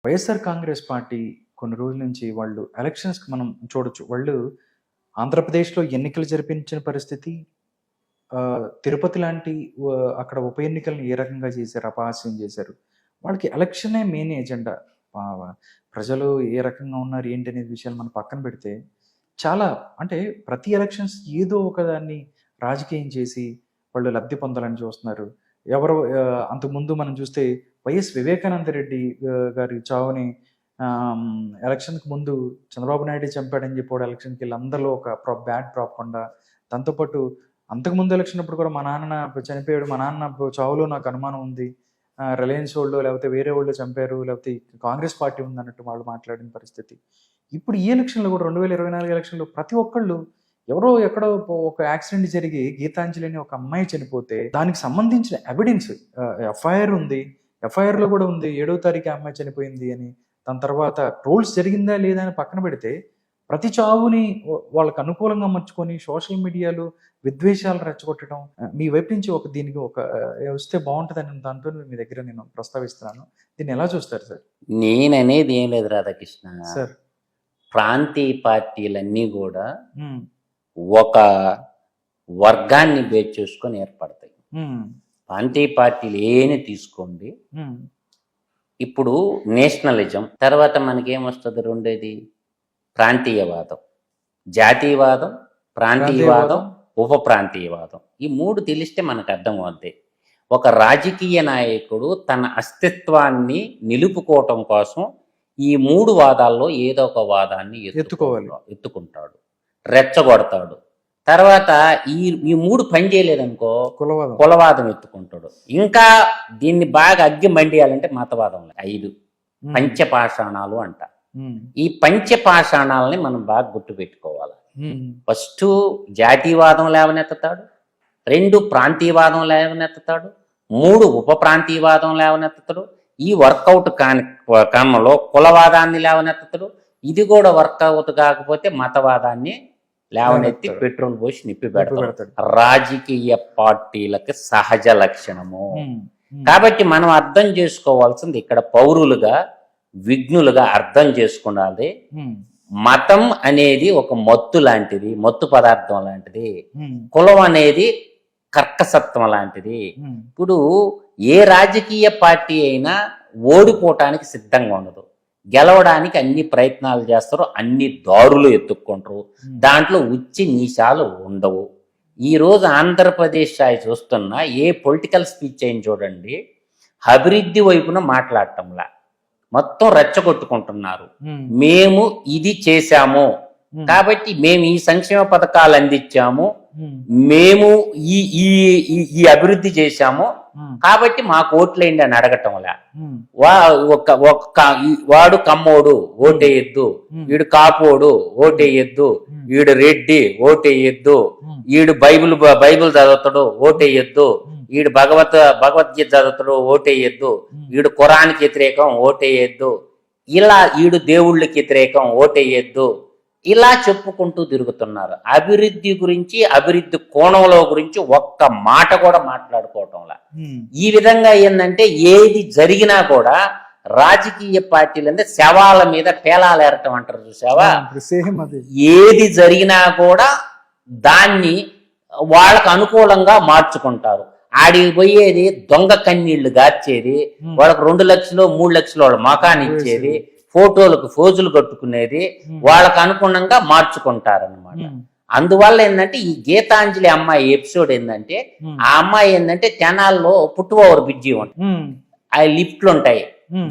YSR Congress party కొన్ని రోజుల నుంచి వాళ్ళు ఎలక్షన్స్‌కి మనం చూడొచ్చు. వాళ్ళు ఆంధ్రప్రదేశ్‌లో ఎన్నికలు జరిపించిన పరిస్థితి, తిరుపతి లాంటి అక్కడ ఉప ఎన్నికలను ఏ రకంగా చేశారు, అపహాస్యం చేశారు. వాళ్ళకి ఎలక్షనే మెయిన్ ఎజెండా. ఆహ్, ప్రజలు ఏ రకంగా ఉన్నారు, ఏంటి అనే విషయాలు మనం పక్కన పెడితే, చాలా అంటే ప్రతి ఎలక్షన్స్ ఏదో ఒకదాన్ని రాజకీయం చేసి వాళ్ళు లబ్ధి పొందాలని చూస్తున్నారు. ఎవరో అంతకుముందు మనం చూస్తే వైఎస్ వివేకానంద రెడ్డి గారి చావుని ఎలక్షన్‌కి ముందు చంద్రబాబు నాయుడే చంపాడని చెప్పి వాడు ఎలక్షన్‌కెళ్ళి అందరిలో ఒక బ్యాడ్ ప్రాపగండా. దాంతో పాటు అంతకుముందు ఎలక్షన్ అప్పుడు కూడా మా నాన్న చనిపోయాడు. మా నాన్న చావులో నాకు అనుమానం ఉంది. రిలయన్స్ వోళ్ళో లేకపోతే వేరే వోళ్ళో చంపారు. లేకపోతే కాంగ్రెస్ పార్టీ ఉందన్నట్టు వాళ్ళు మాట్లాడిన పరిస్థితి. ఇప్పుడు ఈ ఎలక్షన్‌లో కూడా 2024 ఎలక్షన్‌లో ప్రతి ఒక్కళ్ళు ఎవరో ఎక్కడో ఒక యాక్సిడెంట్ జరిగి గీతాంజలి అని ఒక అమ్మాయి చనిపోతే దానికి సంబంధించిన ఎవిడెన్స్ ఎఫ్ఐఆర్ ఉంది. ఎఫ్ఐఆర్‌లో కూడా ఉంది 7వ తారీఖు ఆ అమ్మాయి చనిపోయింది అని. దాని తర్వాత ట్రోల్స్ జరిగిందా లేదా అని పక్కన పెడితే ప్రతి చావుని వాళ్ళకి అనుకూలంగా మర్చుకొని సోషల్ మీడియాలో విద్వేషాలు రెచ్చగొట్టడం, మీ వైపు నుంచి దీనికి వస్తే బాగుంటుందని దాంతో మీ దగ్గర నేను ప్రస్తావిస్తున్నాను. దీన్ని ఎలా చూస్తారు సార్? నేననేది ఏం లేదు రాధాకృష్ణ సార్. ప్రాంతీయ పార్టీలన్నీ కూడా ఒక వర్గాన్ని బేస్ చేసుకొని ఏర్పడతాయి. ప్రాంతీయ పార్టీలు ఏని తీసుకోండి, ఇప్పుడు నేషనలిజం తర్వాత మనకేమొస్తుంది రెండేది ప్రాంతీయవాదం, జాతీయవాదం, ప్రాంతీయవాదం, ఉప ప్రాంతీయవాదం. ఈ మూడు తెలిస్తే మనకు అర్థం అవుద్ది. ఒక రాజకీయ నాయకుడు తన అస్తిత్వాన్ని నిలుపుకోవటం కోసం ఈ మూడు వాదాల్లో ఏదో ఒక వాదాన్ని ఎత్తుకుంటాడు, రెచ్చగొడతాడు. తర్వాత ఈ మూడు పని చేయలేదనుకో కులవాదం ఎత్తుకుంటాడు. ఇంకా దీన్ని బాగా అగ్గి మండియాలంటే మతవాదం. 5 పంచపాషాణాలు అంట. ఈ పంచపాషాణాలని మనం బాగా గుర్తుపెట్టుకోవాలి. ఫస్ట్ జాతీయవాదం లేవనెత్తుతాడు, 2 ప్రాంతీయవాదం లేవనెత్తుతాడు, 3 ఉప ప్రాంతీయవాదం లేవనెత్తుతాడు. ఈ వర్కౌట్ క్రమంలో కులవాదాన్ని లేవనెత్తుతాడు. ఇది కూడా వర్కౌట్ కాకపోతే మతవాదాన్ని లేవనెత్తి పెట్రోల్ పోసి నిప్పి పెడతాడు. రాజకీయ పార్టీలకు సహజ లక్షణము. కాబట్టి మనం అర్థం చేసుకోవాల్సింది ఇక్కడ పౌరులుగా విఘ్నులుగా అర్థం చేసుకున్నది, మతం అనేది ఒక మత్తు లాంటిది, మత్తు పదార్థం లాంటిది. కులం అనేది కర్కసత్వం లాంటిది. ఇప్పుడు ఏ రాజకీయ పార్టీ అయినా ఓడిపోవటానికి సిద్ధంగా ఉండదు, గెలవడానికి అన్ని ప్రయత్నాలు చేస్తారు, అన్ని దారులు ఎత్తుక్కుంటారు. దాంట్లో ఉచ్చి నీచాలు ఉండవు. ఈరోజు ఆంధ్రప్రదేశ్ చూస్తున్నా ఏ పొలిటికల్ స్పీచ్ అయిన చూడండి, అభివృద్ధి వైపున మాట్లాడటంలా మొత్తం రెచ్చగొట్టుకుంటున్నారు. మేము ఇది చేశాము కాబట్టి మేము ఈ సంక్షేమ పథకాలు అందించాము, మేము ఈ అభివృద్ధి చేశాము కాబట్టి మాకు ఓట్లేండి అని అడగటంలా. వాడు కమ్మోడు ఓటేయద్దు, వీడు కాపోడు ఓటేయద్దు, వీడు రెడ్డి ఓటేయద్దు, వీడు బైబిల్ చదువుతాడు ఓటేయద్దు, వీడు భగవద్గీత చదువుతాడు ఓటేయద్దు, వీడు ఖురాన్కి వ్యతిరేకం ఓటేయద్దు, ఇలా వీడు దేవుళ్ళకి వ్యతిరేకం ఓటేయద్దు, ఇలా చెప్పుకుంటూ తిరుగుతున్నారు. అభివృద్ధి గురించి, అభివృద్ధి కోణంలో గురించి ఒక్క మాట కూడా మాట్లాడుకోవటంలా. ఈ విధంగా ఏంటంటే ఏది జరిగినా కూడా రాజకీయ పార్టీలు అంటే శవాల మీద పేలాలు ఏరటం అంటారు చూసావా, ఏది జరిగినా కూడా దాన్ని వాళ్ళకు అనుకూలంగా మార్చుకుంటారు. ఆడికి పోయేది దొంగ కన్నీళ్లు గార్చేది, వాళ్ళకు 2 లక్షలు 3 లక్షలు వాళ్ళ మకాన్ని ఇచ్చేది, ఫోటోలకు ఫోజులు కట్టుకునేది, వాళ్ళకు అనుగుణంగా మార్చుకుంటారనమాట. అందువల్ల ఏంటంటే ఈ గీతాంజలి అమ్మాయి ఎపిసోడ్ ఏంటంటే, ఆ అమ్మాయి ఏంటంటే తెనాల్లో పుట్టుఓవర్ బ్రిడ్జి ఉంటుంది, ఆ లిఫ్ట్లు ఉంటాయి,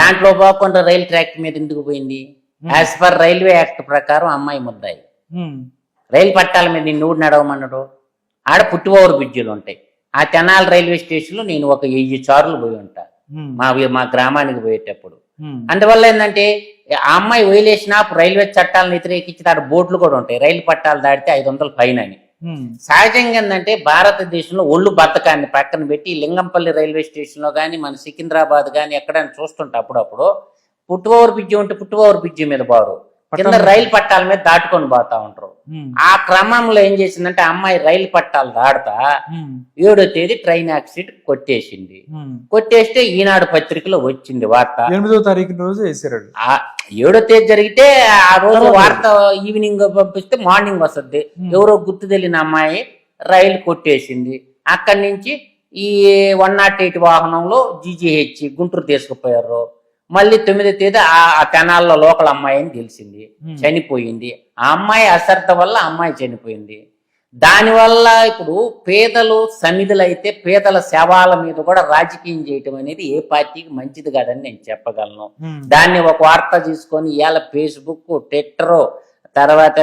దాంట్లో పోకుండా రైల్ ట్రాక్ మీద ఎందుకు పోయింది? యాజ్ పర్ రైల్వే యాక్ట్ ప్రకారం అమ్మాయి ముద్దాయి. రైలు పట్టాల మీద నిన్ను నడవమన్నాడు. ఆడ పుట్టుఓవర్ బ్రిడ్జిలు ఉంటాయి. ఆ తెనాలి రైల్వే స్టేషన్ లో నేను ఒక 1000 సార్లు పోయి ఉంటా మా గ్రామానికి పోయేటప్పుడు. అందువల్ల ఏంటంటే ఆ అమ్మాయి వదిలేసిన రైల్వే చట్టాలను వ్యతిరేకించి ఆడ బోట్లు కూడా ఉంటాయి, రైలు పట్టాలు దాటితే 500 ఫైన్ అని. సహజంగా ఏంటంటే భారతదేశంలో ఒళ్ళు బతకాన్ని పక్కన పెట్టి లింగంపల్లి రైల్వే స్టేషన్ లో కానీ మన సికింద్రాబాద్ కానీ ఎక్కడైనా చూస్తుంటే అప్పుడప్పుడు పుట్టుఓవర్ బ్రిడ్జి ఉంటే పుట్టుఓవర్ బ్రిడ్జి మీద బారు, కింద రైలు పట్టాల మీద దాటుకొని పోతా ఉంటారు. ఆ క్రమంలో ఏం చేసిందంటే అమ్మాయి రైలు పట్టాలు దాడుతా 7వ తేదీ ట్రైన్ యాక్సిడెంట్ కొట్టేసింది. కొట్టేస్తే ఈనాడు పత్రికలో వచ్చింది వార్త. 8వ తారీఖు రోజు వేసారు. 7వ తేదీ జరిగితే ఆ రోజు వార్త ఈవినింగ్ పంపిస్తే మార్నింగ్ వస్తుంది. ఎవరో గుర్తు తెలియని అమ్మాయి రైలు కొట్టేసింది. అక్కడి నుంచి ఈ 108 వాహనంలో జీజీహెచ్ గుంటూరు తీసుకుపోయారు. మళ్ళీ 9వ తేదీ ఆ తెనాల్లో లోకల్ అమ్మాయి అని తెలిసింది, చనిపోయింది. ఆ అమ్మాయి అశ్రద్ధ వల్ల అమ్మాయి చనిపోయింది. దానివల్ల ఇప్పుడు పేదలు సమిధులు అయితే పేదల శవాల మీద కూడా రాజకీయం చేయటం అనేది ఏ పార్టీకి మంచిది కాదని నేను చెప్పగలను. దాన్ని ఒక వార్త తీసుకొని ఇవాళ ఫేస్బుక్, ట్విట్టర్, తర్వాత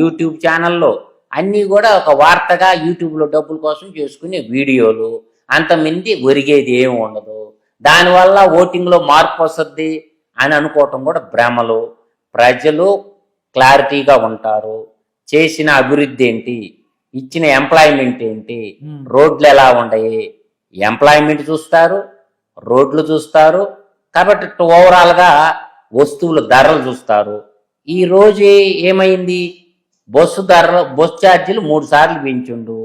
యూట్యూబ్ ఛానల్లో అన్నీ కూడా ఒక వార్తగా యూట్యూబ్లో డబ్బుల కోసం చేసుకునే వీడియోలు, అంతమంది ఒరిగేది ఏమి ఉండదు. దానివల్ల ఓటింగ్లో మార్పు వస్తుంది అని అనుకోవటం కూడా భ్రమలు. ప్రజలు క్లారిటీగా ఉంటారు. చేసిన అభివృద్ధి ఏంటి, ఇచ్చిన ఎంప్లాయ్మెంట్ ఏంటి, రోడ్లు ఎలా ఉన్నాయి, ఎంప్లాయ్మెంట్ చూస్తారు, రోడ్లు చూస్తారు. కాబట్టి ఓవరాల్గా వస్తువుల ధరలు చూస్తారు. ఈ రోజు ఏమైంది, బస్సు ఛార్జీలు 3 సార్లు పెంచుండు.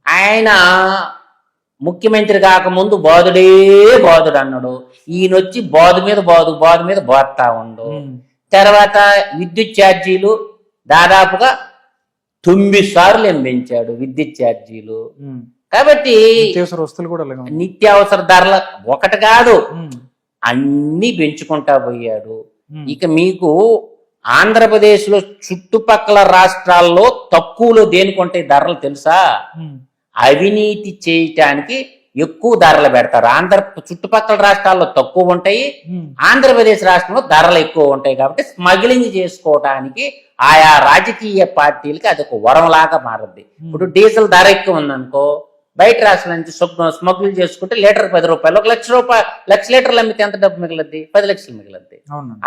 ఆయన ముఖ్యమంత్రి కాకముందు బాధుడు అన్నాడు. ఈయనొచ్చి బాధు మీద బాధతా ఉండు. తర్వాత విద్యుత్ ఛార్జీలు దాదాపుగా 9 సార్లు ఏం పెంచాడు విద్యుత్ ఛార్జీలు. కాబట్టి నిత్యావసర ధరలు ఒకటి కాదు, అన్ని పెంచుకుంటా పోయాడు. ఇక మీకు ఆంధ్రప్రదేశ్ లో చుట్టుపక్కల రాష్ట్రాల్లో తక్కువలో దేనికొంటాయి ధరలు తెలుసా? అవినీతి చేయటానికి ఎక్కువ ధరలు పెడతారు. చుట్టుపక్కల రాష్ట్రాల్లో తక్కువ ఉంటాయి, ఆంధ్రప్రదేశ్ రాష్ట్రంలో ధరలు ఎక్కువ ఉంటాయి. కాబట్టి స్మగ్లింగ్ చేసుకోవటానికి ఆయా రాజకీయ పార్టీలకి అది ఒక వరంలాగా మారుద్ది. ఇప్పుడు డీజిల్ ధర ఎక్కువ ఉందనుకో, బయట రాష్ట్రాల నుంచి స్మగ్లింగ్ చేసుకుంటే లీటర్ 10 రూపాయలు, 1,00,000 లీటర్లు అమ్మితే ఎంత డబ్బు మిగిలిద్ది? 10 లక్షలు మిగిలిద్ది.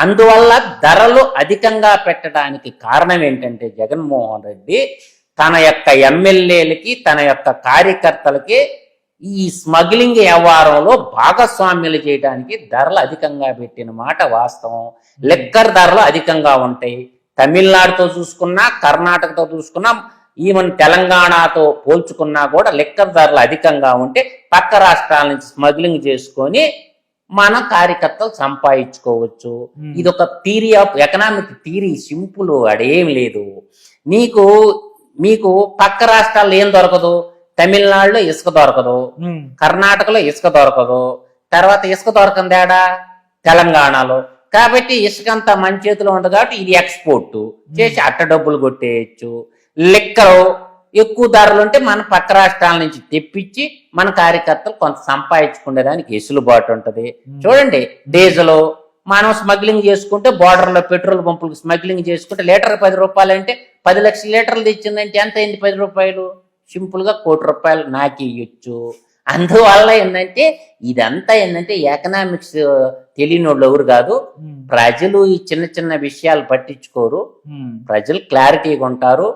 అందువల్ల ధరలు అధికంగా పెట్టడానికి కారణం ఏంటంటే జగన్మోహన్ రెడ్డి తన యొక్క ఎమ్మెల్యేలకి, తన యొక్క కార్యకర్తలకి ఈ స్మగ్లింగ్ వ్యవహారంలో భాగస్వామ్యాలు చేయడానికి ధరలు అధికంగా పెట్టిన మాట వాస్తవం. లిక్కర్ ధరలు అధికంగా ఉంటాయి. తమిళనాడుతో చూసుకున్నా, కర్ణాటకతో చూసుకున్నా, ఈవెన్ తెలంగాణతో పోల్చుకున్నా కూడా లిక్కర్ ధరలు అధికంగా ఉంటే పక్క రాష్ట్రాల నుంచి స్మగ్లింగ్ చేసుకొని మన కార్యకర్తలు సంపాదించుకోవచ్చు. ఇది ఒక theory of economic theory, simple, అడేం లేదు. మీకు పక్క రాష్ట్రాల్లో ఏం దొరకదు? తమిళనాడులో ఇసుక దొరకదు, కర్ణాటకలో ఇసుక దొరకదు, తర్వాత ఇసుక దొరకందేడా తెలంగాణలో. కాబట్టి ఇసుక అంతా మన చేతిలో ఉండదు కాబట్టి ఇది ఎక్స్పోర్ట్ చేసి అట్ట డబ్బులు కొట్టేయచ్చు. లిక్కరు ఎక్కువ ధరలు ఉంటే మన పక్క రాష్ట్రాల నుంచి తెప్పించి మన కార్యకర్తలు కొంత సంపాదించుకునేదానికి వెసులుబాటు ఉంటది. చూడండి, డీజిల్ మనం స్మగ్లింగ్ చేసుకుంటే బోర్డర్లో పెట్రోల్ పంపులకు స్మగ్లింగ్ చేసుకుంటే లీటర్ 10 రూపాయలు అంటే 10 లక్షల లీటర్లు తెచ్చిందంటే ఎంత అయింది? 10 రూపాయలు. సింపుల్ గా 1 కోటి రూపాయలు నాకు ఇవ్వచ్చు. అందువల్ల ఏంటంటే ఇదంతా ఏంటంటే ఎకనామిక్స్ తెలియని వాళ్ళు ఎవరు కాదు. ప్రజలు ఈ చిన్న చిన్న విషయాలు పట్టించుకోరు. ప్రజలు క్లారిటీగా ఉంటారు.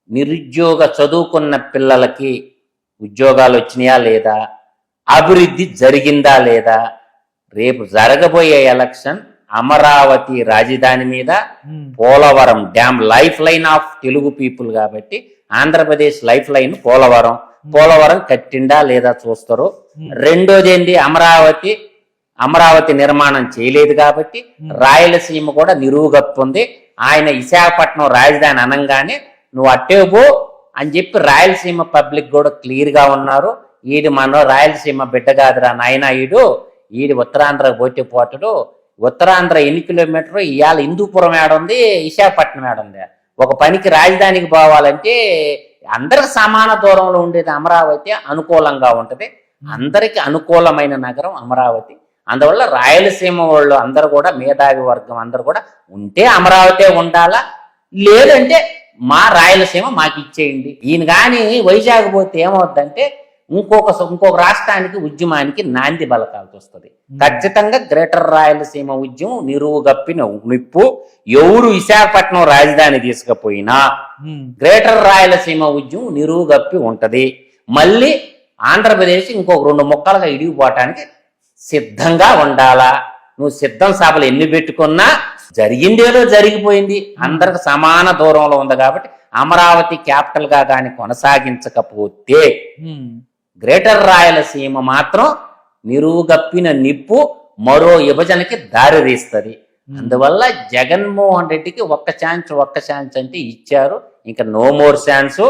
నిరుద్యోగ చదువుకున్న పిల్లలకి ఉద్యోగాలు వచ్చినాయా లేదా, అభివృద్ధి జరిగిందా లేదా, రేపు జరగబోయే ఎలక్షన్ అమరావతి రాజధాని మీద, Polavaram dam life line of Telugu people కాబట్టి ఆంధ్రప్రదేశ్ లైఫ్ లైన్ పోలవరం కట్టిండా లేదా చూస్తారు. రెండోది ఏంటి, అమరావతి నిర్మాణం చేయలేదు కాబట్టి రాయలసీమ కూడా నిరువుగప్పుంది. ఆయన విశాఖపట్నం రాజధాని అనగానే నువ్వు అట్టేపో అని చెప్పి రాయలసీమ పబ్లిక్ కూడా క్లియర్ గా ఉన్నారు. ఈడు మన రాయలసీమ బిడ్డ కాదురా నాయన, ఈడు ఉత్తరాంధ్ర పోతాడు. ఉత్తరాంధ్ర ఎన్ని కిలోమీటర్లు? ఇవాళ హిందూపురం ఏడుంది, విశాఖపట్నం ఏడుంది. ఒక పనికి రాజధానికి పోవాలంటే అందరికి సమాన దూరంలో ఉండేది అమరావతి అనుకూలంగా ఉంటది. అందరికి అనుకూలమైన నగరం అమరావతి. అందువల్ల రాయలసీమ వాళ్ళు అందరూ కూడా, మేధావి వర్గం అందరూ కూడా ఉంటే అమరావతి ఉండాలా, లేదంటే మా రాయలసీమ మాకు ఇచ్చేయండి. ఈయన కానీ వైజాగ్ పోతే ఏమవుద్దంటే ఇంకొక రాష్ట్రానికి ఉద్యమానికి నాంది బలకాల్సి వస్తుంది. ఖచ్చితంగా గ్రేటర్ రాయలసీమ ఉద్యమం నిరువుగప్పిన నిప్పు. ఎవరు విశాఖపట్నం రాజధాని తీసుకుపోయినా గ్రేటర్ రాయలసీమ ఉద్యమం నిరువుగప్పి ఉంటది. మళ్ళీ ఆంధ్రప్రదేశ్ ఇంకొక 2 ముక్కలుగా ఇడిగిపోవటానికి సిద్ధంగా ఉండాలా. నువ్వు సిద్ధం సభలు ఎన్ని పెట్టుకున్నా జరిగిందేదో జరిగిపోయింది, అందరికి సమాన దూరంలో ఉంది కాబట్టి అమరావతి క్యాపిటల్ గా కానీ కొనసాగించకపోతే గ్రేటర్ రాయలసీమ మాత్రం నిరువుగప్పిన నిప్పు మరో విభజనకి దారి తీస్తుంది. అందువల్ల జగన్మోహన్ రెడ్డికి ఒక్క ఛాన్స్ అంటే ఇచ్చారు. ఇంకా నో మోర్ ఛాన్స్.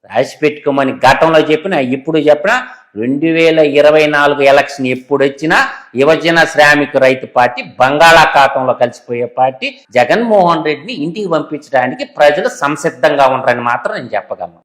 రాసి పెట్టుకోమని గతంలో చెప్పిన, ఇప్పుడు చెప్పిన, 2024 ఎలక్షన్ ఎప్పుడు వచ్చినా యువజన శ్రామిక రైతు పార్టీ బంగాళాఖాతంలో కలిసిపోయే పార్టీ. జగన్మోహన్ రెడ్డిని ఇంటికి పంపించడానికి ప్రజలు సంసిద్ధంగా ఉంటారని మాత్రం నేను చెప్పగలను.